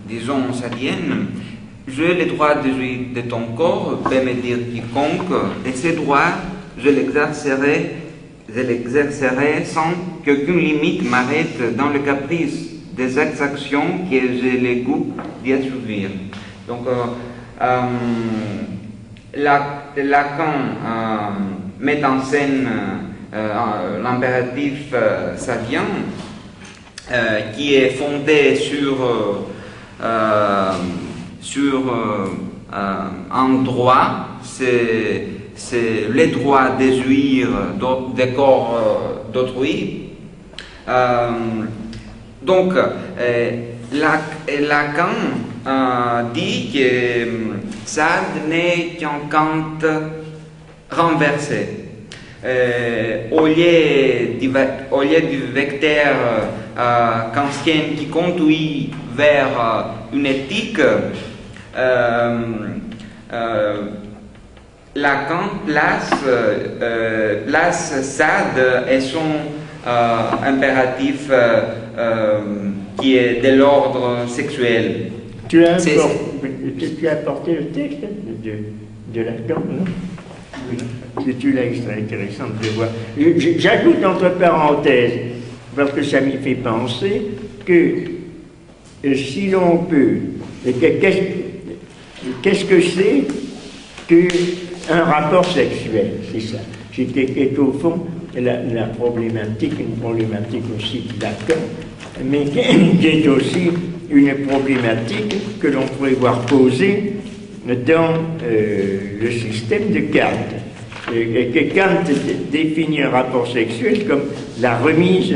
disons sadienne, j'ai le droit de jouir de ton corps, peut me dire quiconque, et ce droit, je l'exercerai sans qu'aucune limite m'arrête dans le caprice des exactions que j'ai le goût d'y assouvir. Donc, Lacan met en scène l'impératif sadien, qui est fondé sur un droit, c'est le droit de jouir des corps d'autrui. Donc, Lacan dit que Sade n'est qu'un Kant renversé. Au lieu du vecteur kantien qui conduit vers une éthique, Lacan place Sade et son impératif qui est de l'ordre sexuel. Tu as apporté le texte de Lacan, non? Oui. Tu l'as extrait, intéressant de le voir. J'ajoute entre parenthèses, parce que ça m'y fait penser, que si l'on peut, qu'est-ce que c'est qu'un rapport sexuel? C'est ça. C'est au fond la problématique, une problématique aussi de Lacan, mais qui est aussi une problématique que l'on pourrait voir posée dans le système de Kant. Et que Kant définit un rapport sexuel comme la remise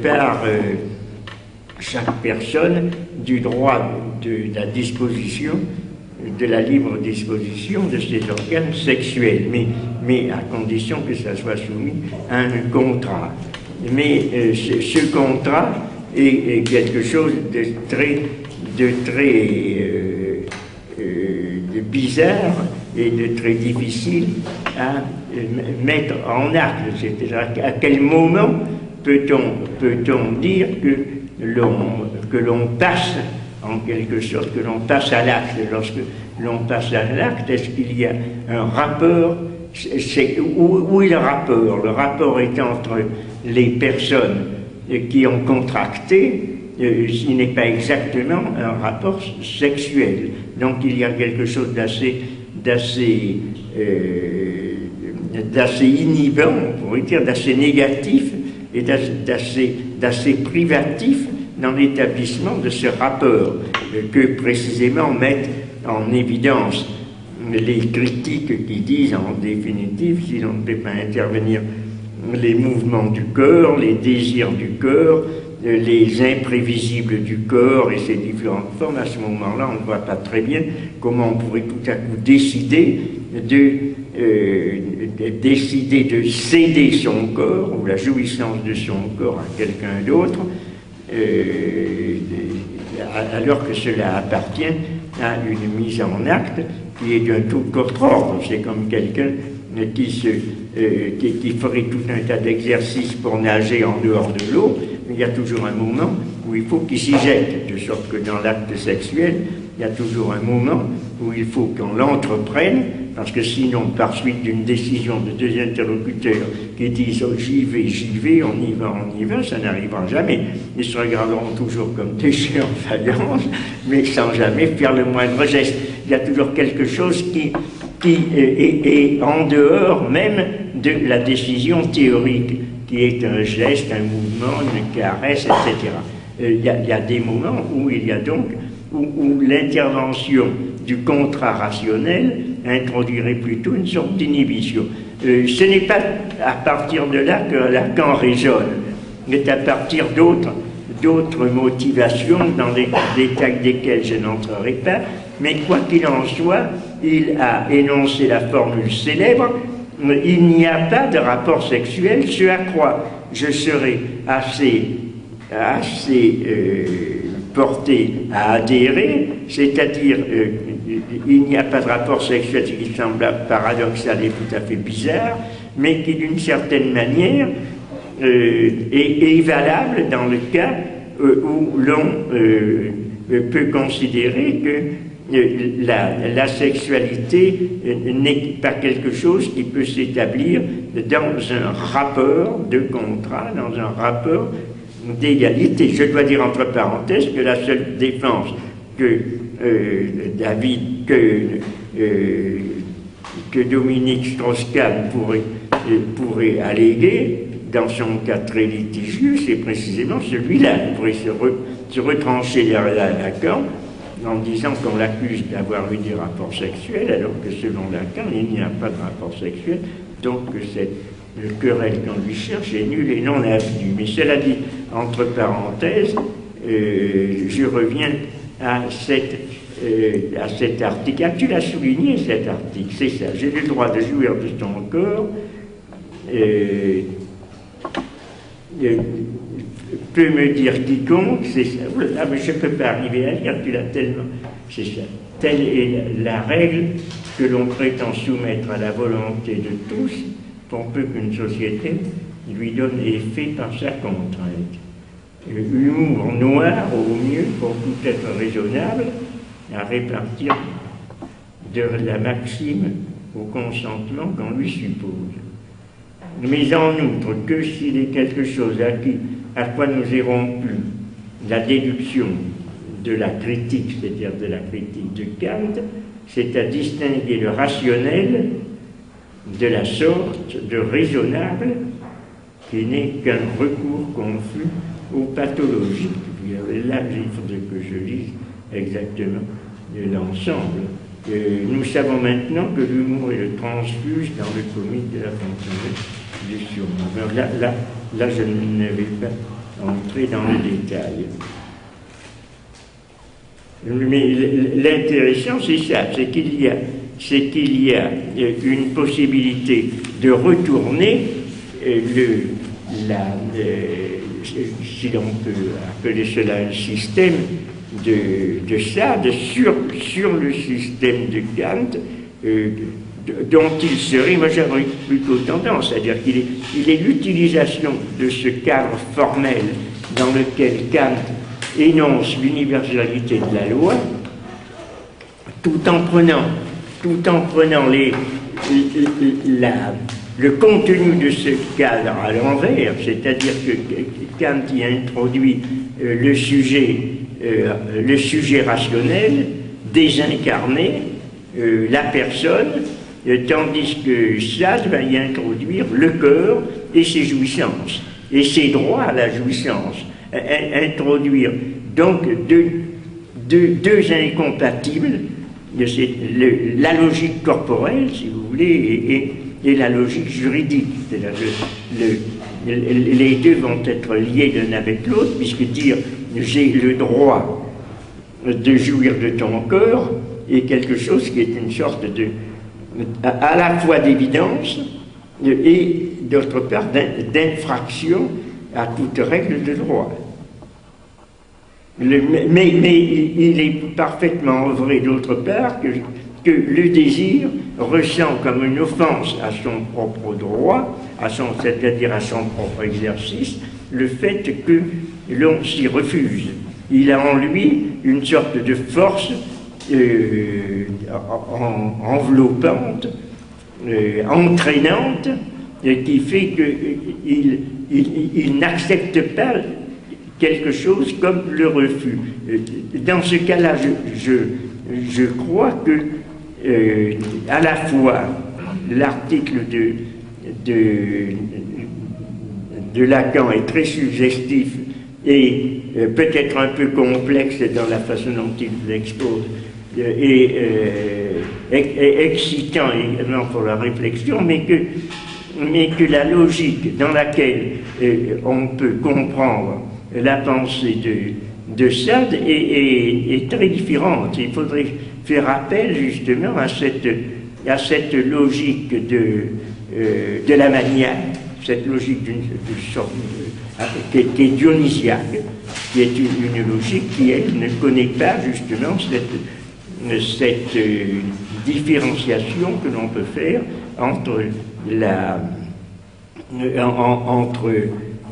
par chaque personne du droit de la disposition, de la libre disposition de ses organes sexuels, mais à condition que ça soit soumis à un contrat. Mais ce contrat est quelque chose de très bizarre et de très difficile à mettre en acte. C'est-à-dire à quel moment peut-on dire que l'on passe, en quelque sorte, que l'on passe à l'acte. Lorsque l'on passe à l'acte, est-ce qu'il y a un rapport? Où est le rapport? Le rapport est entre les personnes qui ont contracté. Il n'est pas exactement un rapport sexuel. Donc il y a quelque chose d'assez inhibant, on pourrait dire, d'assez négatif et d'assez privatif dans l'établissement de ce rapport que précisément mettent en évidence les critiques qui disent en définitive, si l'on ne peut pas intervenir, les mouvements du corps, les désirs du corps, les imprévisibles du corps et ses différentes formes. À ce moment-là, on ne voit pas très bien comment on pourrait tout à coup décider de céder son corps ou la jouissance de son corps à quelqu'un d'autre, alors que cela appartient à une mise en acte qui est d'un tout autre ordre. C'est comme quelqu'un qui ferait tout un tas d'exercices pour nager en dehors de l'eau. Il y a toujours un moment où il faut qu'il s'y jette, de sorte que dans l'acte sexuel, il y a toujours un moment où il faut qu'on l'entreprenne, parce que sinon, par suite d'une décision de deux interlocuteurs qui disent oh, j'y vais, on y va, ça n'arrivera jamais. Ils se regarderont toujours comme des chiens en faïence, mais sans jamais faire le moindre geste. Il y a toujours quelque chose qui est en dehors même de la décision théorique, qui est un geste, un mouvement, une caresse, etc. Il y a des moments où il y a donc où l'intervention du contrat rationnel introduirait plutôt une sorte d'inhibition. Ce n'est pas à partir de là que Lacan raisonne, mais à partir d'autres motivations dans les détails desquelles je n'entrerai pas, mais quoi qu'il en soit, il a énoncé la formule célèbre: il n'y a pas de rapport sexuel, ce à quoi je serai assez porté à adhérer, c'est-à-dire il n'y a pas de rapport sexuel, ce qui semble paradoxal et tout à fait bizarre, mais qui d'une certaine manière est valable dans le cas où l'on peut considérer que la sexualité n'est pas quelque chose qui peut s'établir dans un rapport de contrat, dans un rapport d'égalité. Je dois dire entre parenthèses que la seule défense que que Dominique Strauss-Kahn pourrait alléguer dans son cas très litigieux, c'est précisément celui-là. Il pourrait se retrancher derrière Lacan en disant qu'on l'accuse d'avoir eu des rapports sexuels, alors que selon Lacan, il n'y a pas de rapport sexuel, donc le querelle qu'on lui cherche est nul et non avenu. Mais cela dit, entre parenthèses, je reviens à cet article. Ah, tu l'as souligné, cet article, c'est ça. J'ai le droit de jouir de ton corps. Peut me dire quiconque, c'est ça. Ah, mais je ne peux pas arriver à lire, tu l'as tellement. C'est ça. Telle est la règle que l'on prétend soumettre à la volonté de tous, pour peu qu'une société lui donne effet par sa contrainte. Humour noir, au mieux, pour tout être raisonnable, à répartir de la maxime au consentement qu'on lui suppose. Mais en outre, que s'il est quelque chose à quoi nous irons plus, la déduction de la critique, c'est-à-dire de la critique de Kant, c'est à distinguer le rationnel de la sorte de raisonnable qui n'est qu'un recours confus aux pathologies. Là, il faudrait que je lise exactement l'ensemble. Nous savons maintenant que l'humour est le transfuge dans le comique de la fonction du surnom. Là, je ne vais pas entrer dans le détail. Mais l'intéressant, c'est ça, c'est qu'il y a une possibilité de retourner si l'on peut appeler cela un système de Sade sur le système de Kant, dont il serait, moi j'aurais plutôt tendance à dire qu'il est l'utilisation de ce cadre formel dans lequel Kant énonce l'universalité de la loi, tout en prenant le contenu de ce cadre à l'envers, c'est-à-dire que Kant y introduit le sujet rationnel, désincarné, la personne, tandis que Sade va y introduire le corps et ses jouissances, et ses droits à la jouissance, introduire donc deux incompatibles, la logique corporelle, si vous voulez, et la logique juridique. Les deux vont être liés l'un avec l'autre, puisque dire j'ai le droit de jouir de ton corps est quelque chose qui est une sorte à la fois d'évidence et d'autre part d'infraction à toute règle de droit. Mais il est parfaitement vrai d'autre part que le désir ressent comme une offense à son propre droit, c'est-à-dire à son propre exercice, le fait que l'on s'y refuse. Il a en lui une sorte de force enveloppante, entraînante, qui fait qu'il n'accepte pas quelque chose comme le refus. Dans ce cas-là, je crois que à la fois l'article de Lacan est très suggestif et peut-être un peu complexe dans la façon dont il l'expose, et excitant également pour la réflexion, mais que la logique dans laquelle on peut comprendre la pensée de Sade est très différente. Il faudrait faire appel justement à cette logique de la mania, cette logique d'une sorte qui est dionysiaque, qui est une logique qui, elle, ne connaît pas justement cette différenciation que l'on peut faire entre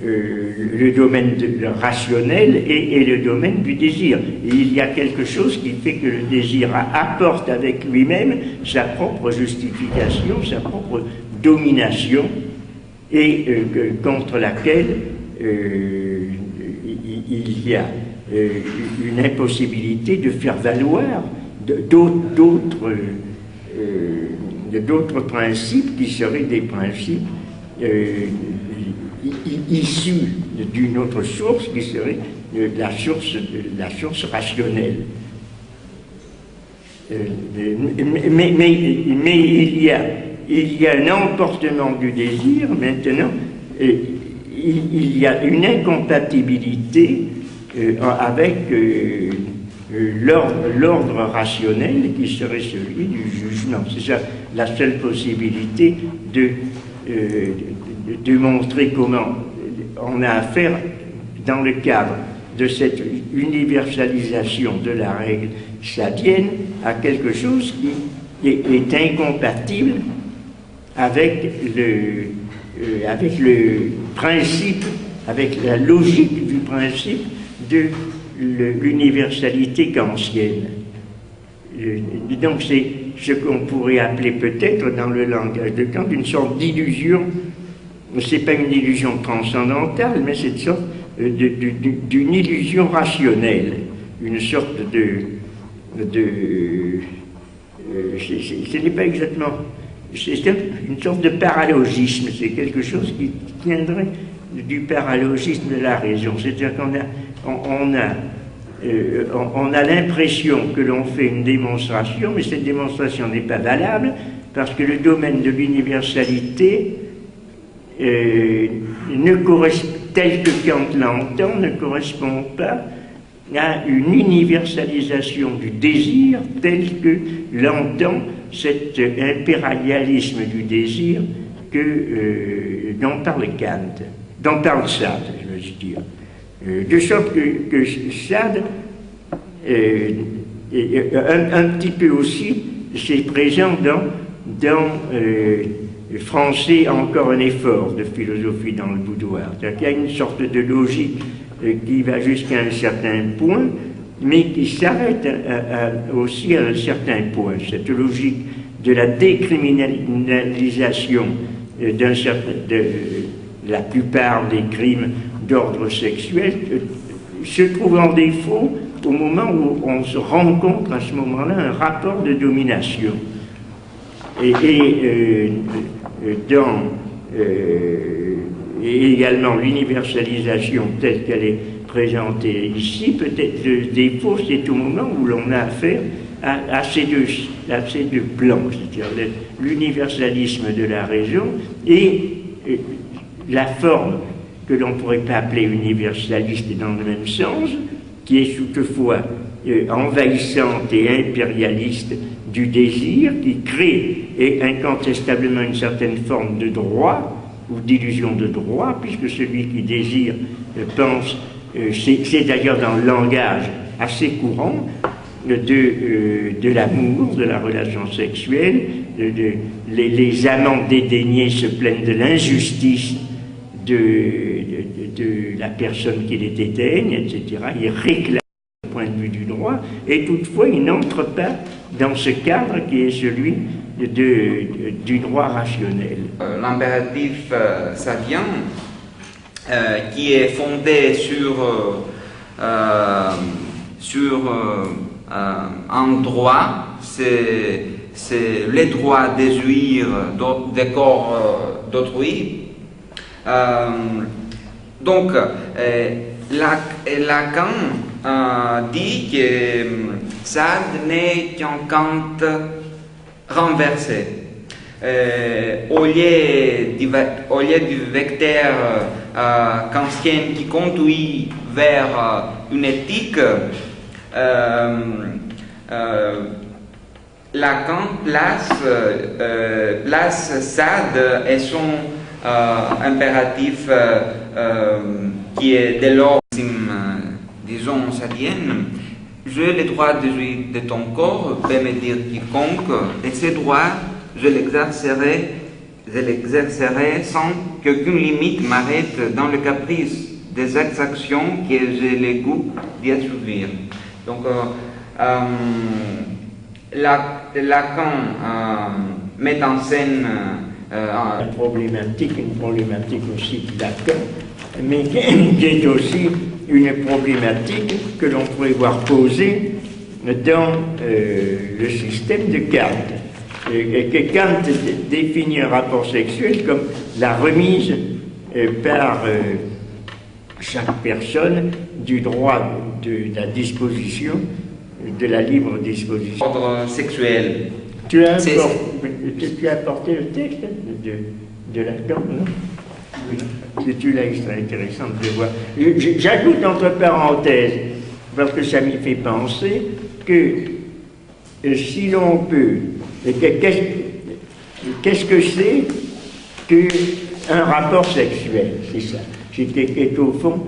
le domaine rationnel et le domaine du désir. Et il y a quelque chose qui fait que le désir apporte avec lui-même sa propre justification, sa propre domination, et contre laquelle il y a une impossibilité de faire valoir d'autres principes qui seraient des principes issus d'une autre source qui serait la source rationnelle. Mais il y a un emportement du désir maintenant, il y a une incompatibilité avec l'ordre rationnel qui serait celui du jugement. C'est ça la seule possibilité de montrer comment on a affaire, dans le cadre de cette universalisation de la règle sadienne, à quelque chose qui est incompatible avec le principe, avec la logique du principe de l'universalité kantienne. Donc c'est ce qu'on pourrait appeler peut-être dans le langage de Kant une sorte d'illusion. C'est pas une illusion transcendantale, mais c'est une sorte d'une illusion rationnelle, une sorte ce n'est pas exactement, c'est une sorte de paralogisme, c'est quelque chose qui tiendrait du paralogisme de la raison, c'est-à-dire qu'on a l'impression que l'on fait une démonstration, mais cette démonstration n'est pas valable parce que le domaine de l'universalité tel que Kant l'entend, ne correspond pas à une universalisation du désir tel que l'entend cet impérialisme du désir dont parle Kant, dont parle Sade, je veux dire. De sorte que Sade, un petit peu aussi, c'est présent dans Français a encore un effort de philosophie dans le boudoir. C'est-à-dire qu'il y a une sorte de logique qui va jusqu'à un certain point, mais qui s'arrête aussi à un certain point. Cette logique de la décriminalisation de la plupart des crimes d'ordre sexuel se trouve en défaut au moment où on se rencontre à ce moment-là un rapport de domination. Et également l'universalisation telle qu'elle est présentée ici, peut-être le défaut, c'est au moment où l'on a affaire à ces deux plans, c'est-à-dire l'universalisme de la raison et la forme que l'on ne pourrait pas appeler universaliste dans le même sens, qui est toutefois envahissante et impérialiste du désir, qui crée incontestablement une certaine forme de droit ou d'illusion de droit, puisque celui qui désire pense, c'est d'ailleurs dans le langage assez courant de l'amour, de la relation sexuelle, les amants dédaignés se plaignent de l'injustice de la personne qui les dédaigne, etc. Ils réclament le point de vue du droit, et toutefois ils n'entrent pas dans ce cadre qui est celui du droit rationnel. L'impératif sadien, qui est fondé un droit, c'est le droit de jouir des corps d'autrui. Donc, Lacan dit que Sade n'est qu'un Kant renversé. Au lieu du vecteur kantien qui conduit vers une éthique, Lacan place Sade et son impératif qui est de l'ordre, disons, sadienne. J'ai le droit de jouir de ton corps, peut me dire quiconque, et ce droit, je l'exercerai je l'exercerai sans qu'aucune limite m'arrête dans le caprice des exactions que j'ai le goût d'y assouvir. Donc, Lacan met en scène une problématique aussi de Lacan, mais qui est aussi une problématique que l'on pourrait voir posée dans le système de Kant. Et que Kant définit un rapport sexuel comme la remise par chaque personne du droit de la disposition, de la libre disposition. Ordre sexuel. Tu as apporté le texte de Lacan, non? C'est une extra intéressante de voir. J'ajoute entre parenthèses, parce que ça m'y fait penser, que si l'on peut, qu'est-ce que c'est qu'un rapport sexuel? C'est ça. C'est au fond